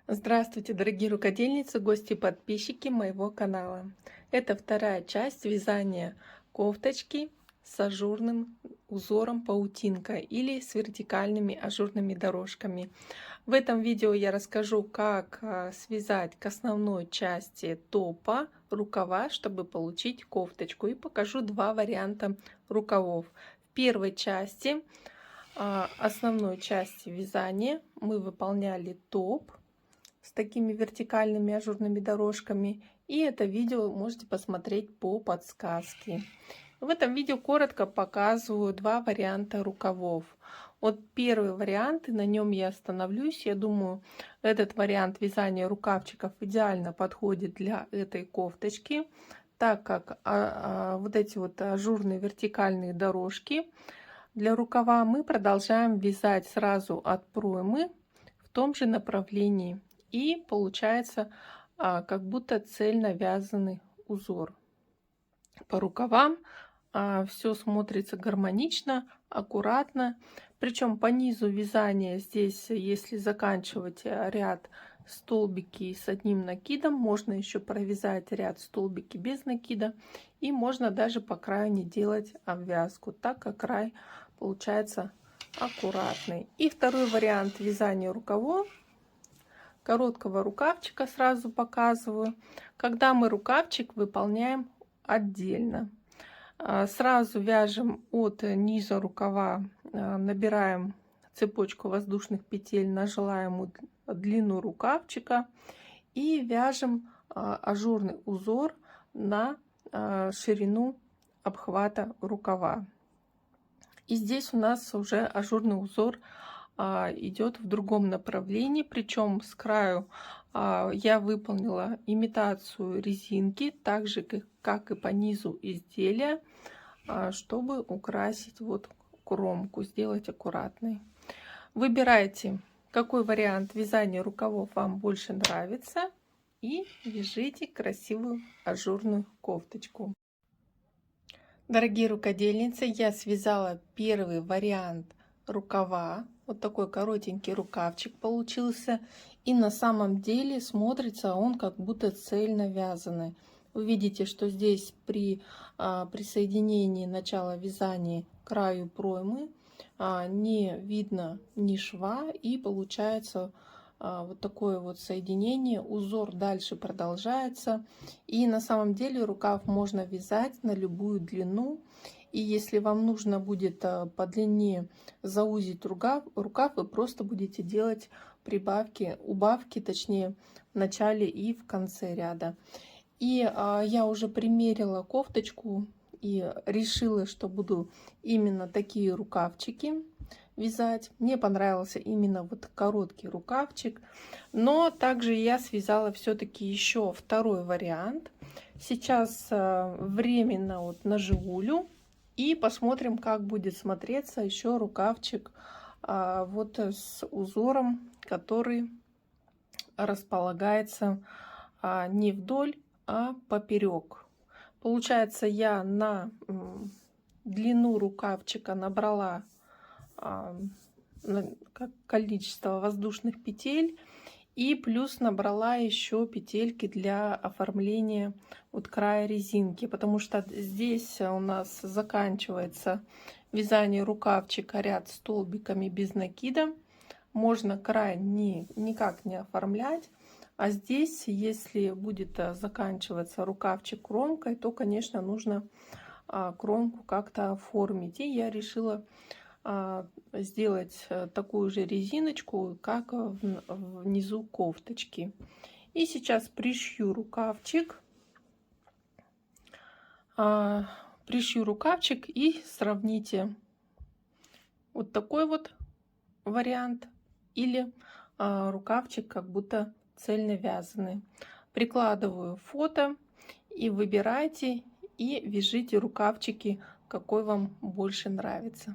Здравствуйте, дорогие рукодельницы, гости и подписчики моего канала. Это вторая часть вязания кофточки с ажурным узором паутинка или с вертикальными ажурными дорожками. В этом видео я расскажу, как связать к основной части топа рукава, чтобы получить кофточку, и покажу два варианта рукавов. В первой части, основной части вязания, мы выполняли топ с такими вертикальными ажурными дорожками, и это видео можете посмотреть по подсказке. В этом видео коротко показываю два варианта рукавов. Вот первый вариант, и на нем я остановлюсь. Я думаю, этот вариант вязания рукавчиков идеально подходит для этой кофточки, так как вот эти вот ажурные вертикальные дорожки для рукава мы продолжаем вязать сразу от проймы в том же направлении. И получается как будто цельно вязаный узор. По рукавам все смотрится гармонично, аккуратно. Причем по низу вязания здесь, если заканчивать ряд столбики с одним накидом, можно еще провязать ряд столбики без накида. И можно даже по краю не делать обвязку, так как край получается аккуратный. И второй вариант вязания рукавов, короткого рукавчика, сразу показываю, когда мы рукавчик выполняем отдельно. Сразу вяжем от низа рукава, набираем цепочку воздушных петель на желаемую длину рукавчика и вяжем ажурный узор на ширину обхвата рукава. И здесь у нас уже ажурный узор идет в другом направлении, причем с краю я выполнила имитацию резинки, так же как и по низу изделия, чтобы украсить вот кромку, сделать аккуратной. Выбирайте, какой вариант вязания рукавов вам больше нравится, и вяжите красивую ажурную кофточку. Дорогие рукодельницы, я связала первый вариант рукава. Вот такой коротенький рукавчик получился. И на самом деле смотрится он как будто цельно вязаный. Вы видите, что здесь при присоединении начала вязания к краю проймы не видно ни шва, и получается вот такое вот соединение. Узор дальше продолжается, и на самом деле рукав можно вязать на любую длину. И если вам нужно будет по длине заузить рукав, вы просто будете делать прибавки, убавки, точнее, в начале и в конце ряда. И я уже примерила кофточку и решила, что буду именно такие рукавчики вязать. Мне понравился именно вот короткий рукавчик, но также я связала все-таки еще второй вариант. Сейчас временно вот наживулю, и посмотрим, как будет смотреться еще рукавчик вот с узором, который располагается не вдоль, а поперек. Получается, я на длину рукавчика набрала количество воздушных петель, и плюс набрала еще петельки для оформления вот края резинки, потому что здесь у нас заканчивается вязание рукавчика ряд столбиками без накида. Можно край никак не оформлять, а здесь, если будет заканчиваться рукавчик кромкой, то, конечно, нужно кромку как-то оформить. И я решила сделать такую же резиночку, как внизу кофточки. И сейчас пришью рукавчик. Пришью рукавчик и сравните вот такой вот вариант или рукавчик как будто цельно вязаный. Прикладываю фото и выбирайте, и вяжите рукавчики, какой вам больше нравится.